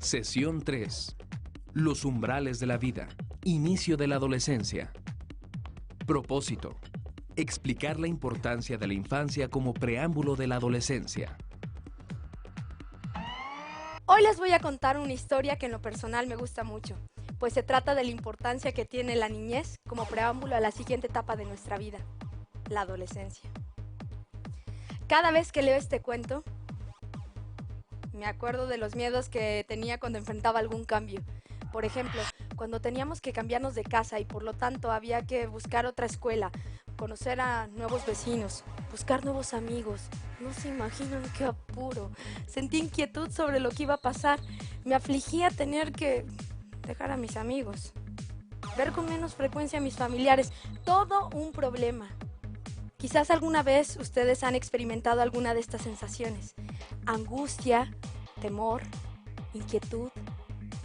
Sesión 3. Los umbrales de la vida. Inicio de la adolescencia. Propósito. Explicar la importancia de la infancia como preámbulo de la adolescencia. Hoy les voy a contar una historia que en lo personal me gusta mucho, pues se trata de la importancia que tiene la niñez como preámbulo a la siguiente etapa de nuestra vida, la adolescencia. Cada vez que leo este cuento, me acuerdo de los miedos que tenía cuando enfrentaba algún cambio. Por ejemplo, cuando teníamos que cambiarnos de casa y por lo tanto había que buscar otra escuela, conocer a nuevos vecinos, buscar nuevos amigos. No se imaginan qué apuro. Sentí inquietud sobre lo que iba a pasar. Me afligía tener que dejar a mis amigos, ver con menos frecuencia a mis familiares. Todo un problema. Quizás alguna vez ustedes han experimentado alguna de estas sensaciones. Angustia, temor, inquietud,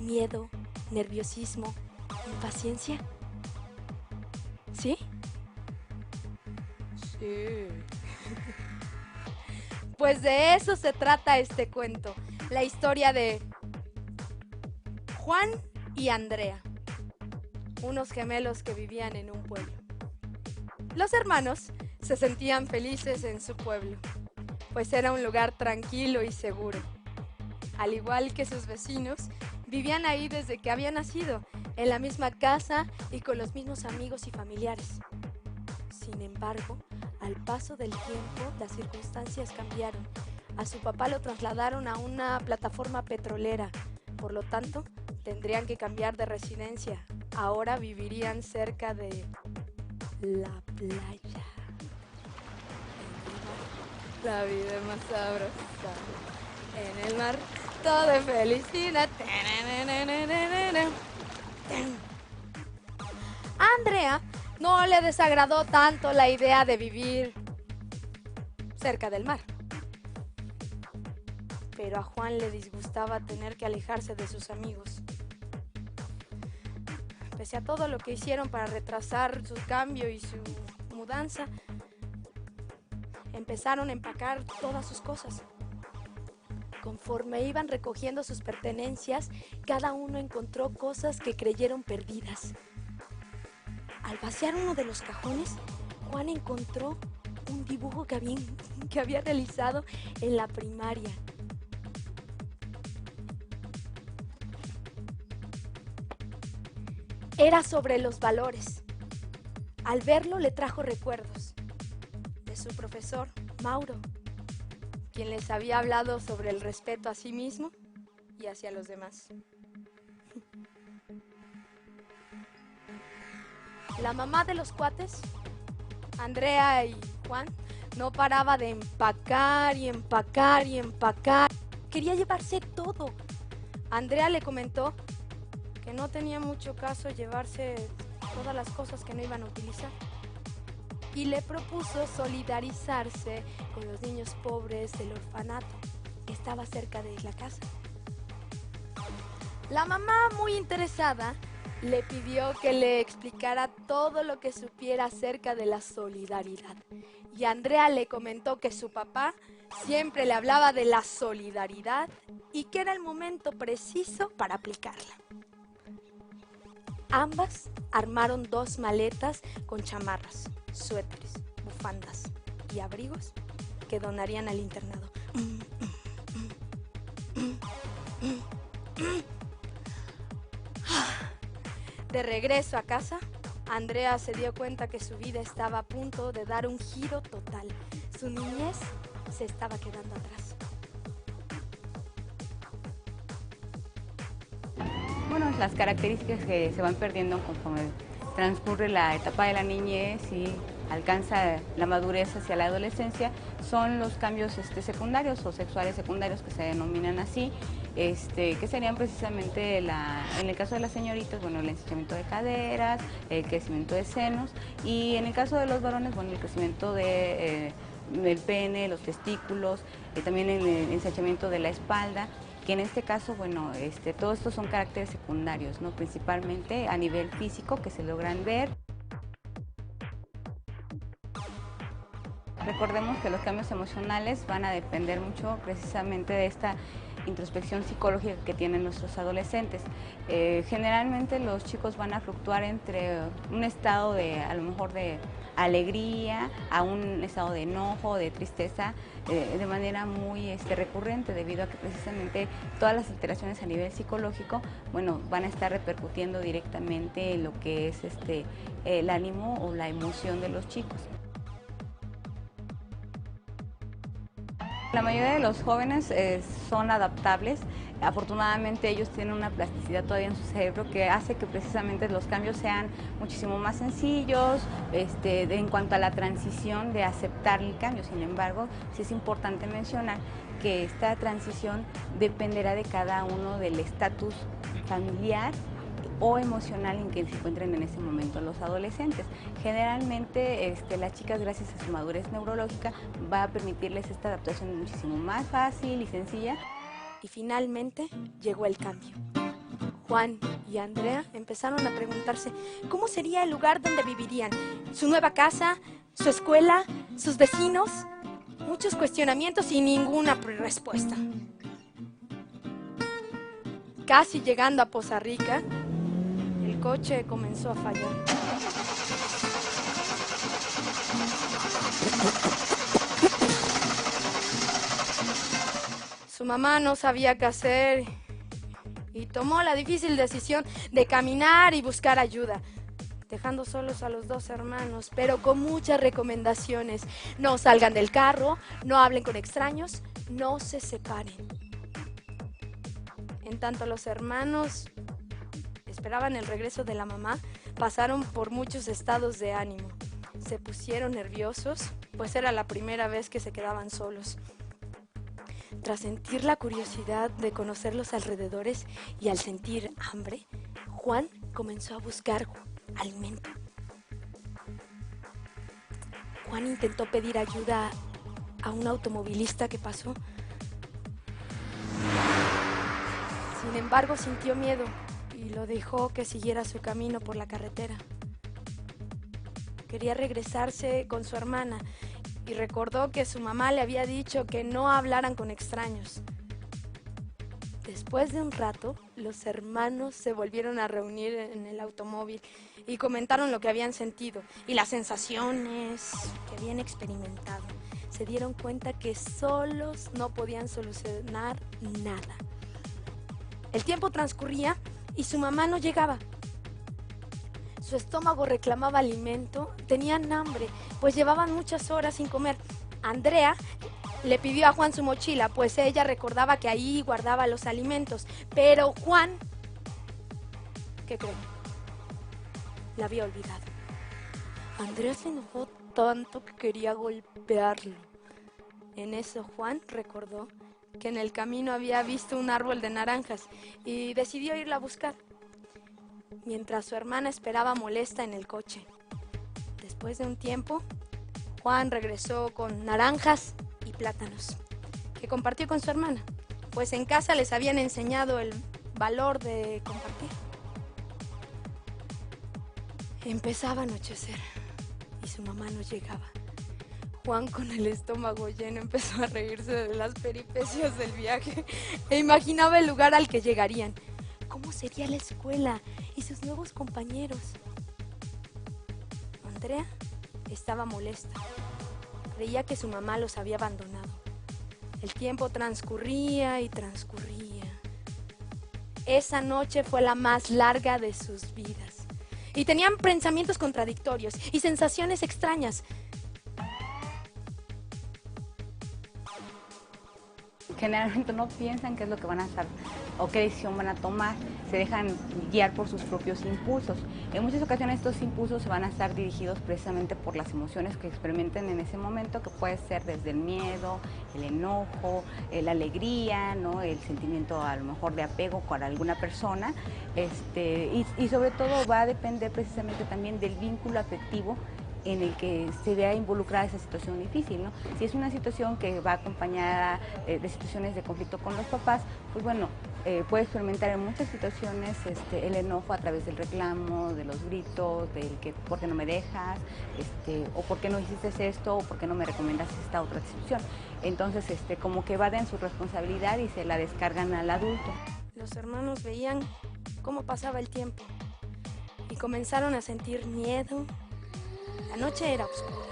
miedo, nerviosismo, impaciencia. ¿Sí? Sí. Pues de eso se trata este cuento. La historia de Juan y Andrea, unos gemelos que vivían en un pueblo. Los hermanos se sentían felices en su pueblo, pues era un lugar tranquilo y seguro. Al igual que sus vecinos, vivían ahí desde que habían nacido, en la misma casa y con los mismos amigos y familiares. Sin embargo, al paso del tiempo, las circunstancias cambiaron. A su papá lo trasladaron a una plataforma petrolera, por lo tanto, tendrían que cambiar de residencia. Ahora vivirían cerca de la playa. La vida es más sabrosa. En el mar todo es felicidad. A Andrea no le desagradó tanto la idea de vivir cerca del mar. Pero a Juan le disgustaba tener que alejarse de sus amigos. Pese a todo lo que hicieron para retrasar su cambio y su mudanza, empezaron a empacar todas sus cosas. Conforme iban recogiendo sus pertenencias, cada uno encontró cosas que creyeron perdidas. Al vaciar uno de los cajones, Juan encontró un dibujo que había realizado en la primaria. Era sobre los valores. Al verlo le trajo recuerdos de su profesor, Mauro, quien les había hablado sobre el respeto a sí mismo y hacia los demás. La mamá de los cuates, Andrea y Juan, no paraba de empacar y empacar y empacar. Quería llevarse todo. Andrea le comentó que no tenía mucho caso llevarse todas las cosas que no iban a utilizar. Y le propuso solidarizarse con los niños pobres del orfanato que estaba cerca de la casa. La mamá, muy interesada, le pidió que le explicara todo lo que supiera acerca de la solidaridad. Y Andrea le comentó que su papá siempre le hablaba de la solidaridad y que era el momento preciso para aplicarla. Ambas armaron 2 maletas con chamarras, suéteres, bufandas y abrigos que donarían al internado. De regreso a casa, Andrea se dio cuenta que su vida estaba a punto de dar un giro total. Su niñez se estaba quedando atrás. Bueno, las características que se van perdiendo conforme transcurre la etapa de la niñez y alcanza la madurez hacia la adolescencia son los cambios secundarios o sexuales secundarios que se denominan así, que serían precisamente, en el caso de las señoritas, bueno, el ensanchamiento de caderas, el crecimiento de senos, y en el caso de los varones, bueno, el crecimiento del pene, los testículos, también el ensanchamiento de la espalda, que en este caso, bueno, todos estos son caracteres secundarios, ¿no? Principalmente a nivel físico que se logran ver. Recordemos que los cambios emocionales van a depender mucho precisamente de esta introspección psicológica que tienen nuestros adolescentes. Generalmente los chicos van a fluctuar entre un estado de, a lo mejor de alegría, a un estado de enojo, de tristeza, de manera muy recurrente, debido a que precisamente todas las alteraciones a nivel psicológico, bueno, van a estar repercutiendo directamente en lo que es el ánimo o la emoción de los chicos. La mayoría de los jóvenes son adaptables. Afortunadamente ellos tienen una plasticidad todavía en su cerebro que hace que precisamente los cambios sean muchísimo más sencillos en cuanto a la transición de aceptar el cambio. Sin embargo, sí es importante mencionar que esta transición dependerá de cada uno del estatus familiar o emocional en que se encuentren en ese momento los adolescentes. Generalmente las chicas, gracias a su madurez neurológica, va a permitirles esta adaptación muchísimo más fácil y sencilla. Y finalmente llegó el cambio. Juan y Andrea empezaron a preguntarse cómo sería el lugar donde vivirían, su nueva casa, su escuela, sus vecinos. Muchos cuestionamientos y ninguna respuesta. Casi llegando a Poza Rica, el coche comenzó a fallar. Su mamá no sabía qué hacer y tomó la difícil decisión de caminar y buscar ayuda, dejando solos a los dos hermanos, pero con muchas recomendaciones. No salgan del carro, no hablen con extraños, no se separen. En tanto los hermanos esperaban el regreso de la mamá, pasaron por muchos estados de ánimo. Se pusieron nerviosos, pues era la primera vez que se quedaban solos. Tras sentir la curiosidad de conocer los alrededores y al sentir hambre, Juan comenzó a buscar alimento. Juan intentó pedir ayuda a un automovilista que pasó. Sin embargo, sintió miedo y lo dejó que siguiera su camino por la carretera. Quería regresarse con su hermana y recordó que su mamá le había dicho que no hablaran con extraños. Después de un rato, los hermanos se volvieron a reunir en el automóvil y comentaron lo que habían sentido y las sensaciones que habían experimentado. Se dieron cuenta que solos no podían solucionar nada. El tiempo transcurría y su mamá no llegaba. Su estómago reclamaba alimento, tenían hambre, pues llevaban muchas horas sin comer. Andrea le pidió a Juan su mochila, pues ella recordaba que ahí guardaba los alimentos. Pero Juan, ¿qué creen? La había olvidado. Andrea se enojó tanto que quería golpearlo. En eso Juan recordó que en el camino había visto un árbol de naranjas y decidió irla a buscar, mientras su hermana esperaba molesta en el coche. Después de un tiempo, Juan regresó con naranjas y plátanos, que compartió con su hermana, pues en casa les habían enseñado el valor de compartir. Empezaba a anochecer y su mamá no llegaba. Juan, con el estómago lleno, empezó a reírse de las peripecias del viaje e imaginaba el lugar al que llegarían. ¿Cómo sería la escuela y sus nuevos compañeros? Andrea estaba molesta. Creía que su mamá los había abandonado. El tiempo transcurría y transcurría. Esa noche fue la más larga de sus vidas. Y tenían pensamientos contradictorios y sensaciones extrañas. Generalmente no piensan qué es lo que van a hacer o qué decisión van a tomar, se dejan guiar por sus propios impulsos. En muchas ocasiones estos impulsos se van a estar dirigidos precisamente por las emociones que experimenten en ese momento, que puede ser desde el miedo, el enojo, la alegría, ¿no? El sentimiento a lo mejor de apego con alguna persona, y sobre todo va a depender precisamente también del vínculo afectivo en el que se vea involucrada esa situación difícil, ¿no? Si es una situación que va acompañada de situaciones de conflicto con los papás, pues bueno, puede experimentar en muchas situaciones el enojo a través del reclamo, de los gritos, del que ¿por qué no me dejas? O ¿por qué no hiciste esto? O ¿por qué no me recomendas esta otra excepción? Entonces, como que evaden su responsabilidad y se la descargan al adulto. Los hermanos veían cómo pasaba el tiempo y comenzaron a sentir miedo. La noche era oscura,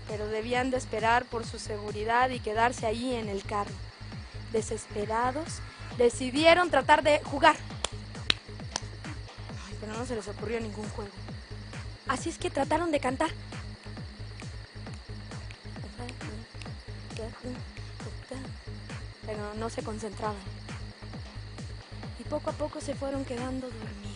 pero debían de esperar por su seguridad y quedarse allí en el carro. Desesperados, decidieron tratar de jugar. Ay, pero no se les ocurrió ningún juego. Así es que trataron de cantar. Pero no se concentraban. Y poco a poco se fueron quedando dormidos.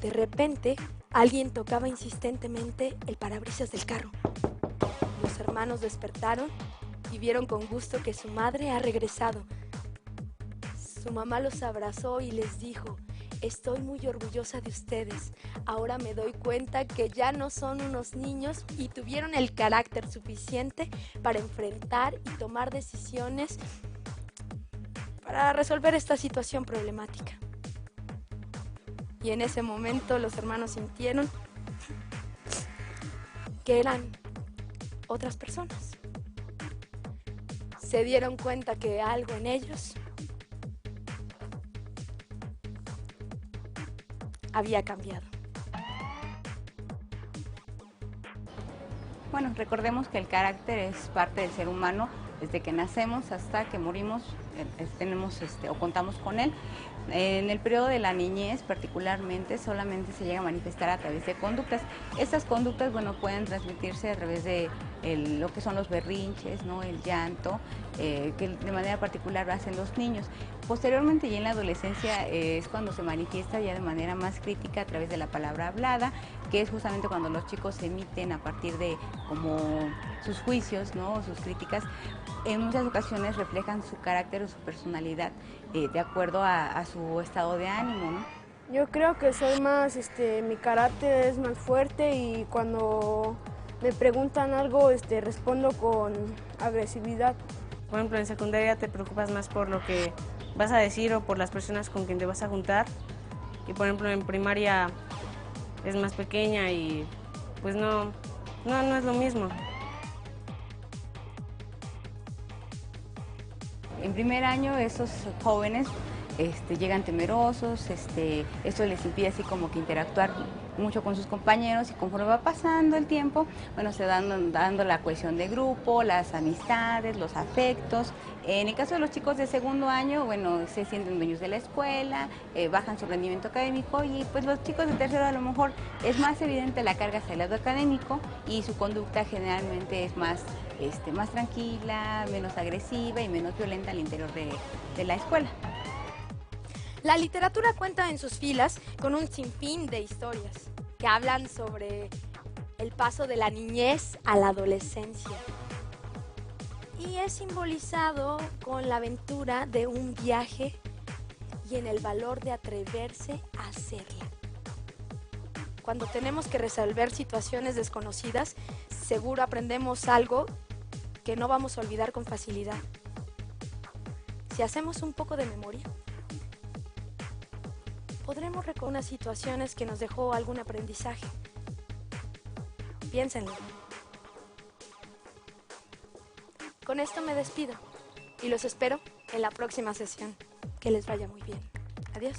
De repente, alguien tocaba insistentemente el parabrisas del carro. Los hermanos despertaron y vieron con gusto que su madre ha regresado. Su mamá los abrazó y les dijo: estoy muy orgullosa de ustedes. Ahora me doy cuenta que ya no son unos niños y tuvieron el carácter suficiente para enfrentar y tomar decisiones para resolver esta situación problemática. Y en ese momento los hermanos sintieron que eran otras personas. Se dieron cuenta que algo en ellos había cambiado. Bueno, recordemos que el carácter es parte del ser humano desde que nacemos hasta que morimos, tenemos o contamos con él. En el periodo de la niñez particularmente solamente se llega a manifestar a través de conductas. Estas conductas, bueno, pueden transmitirse a través de lo que son los berrinches, ¿no? El llanto, que de manera particular lo hacen los niños. Posteriormente, ya en la adolescencia, es cuando se manifiesta ya de manera más crítica a través de la palabra hablada, que es justamente cuando los chicos emiten a partir de como sus juicios, ¿no? Sus críticas. En muchas ocasiones reflejan su carácter o su personalidad de acuerdo a su estado de ánimo, ¿no? Yo creo que soy más, mi carácter es más fuerte y cuando me preguntan algo, respondo con agresividad. Por ejemplo, en secundaria te preocupas más por lo que vas a decir o por las personas con quien te vas a juntar. Y por ejemplo, en primaria es más pequeña y pues no es lo mismo. En primer año esos jóvenes llegan temerosos, esto les impide así como que interactuar mucho con sus compañeros y conforme va pasando el tiempo, bueno, se dando la cohesión de grupo, las amistades, los afectos. En el caso de los chicos de segundo año, bueno, se sienten dueños de la escuela, bajan su rendimiento académico y pues los chicos de tercero a lo mejor es más evidente la carga hacia el lado académico y su conducta generalmente es más tranquila, menos agresiva y menos violenta al interior de la escuela. La literatura cuenta en sus filas con un sinfín de historias que hablan sobre el paso de la niñez a la adolescencia. Y es simbolizado con la aventura de un viaje y en el valor de atreverse a hacerla. Cuando tenemos que resolver situaciones desconocidas, seguro aprendemos algo que no vamos a olvidar con facilidad. Si hacemos un poco de memoria, podremos recordar unas situaciones que nos dejó algún aprendizaje. Piénsenlo. Con esto me despido y los espero en la próxima sesión. Que les vaya muy bien. Adiós.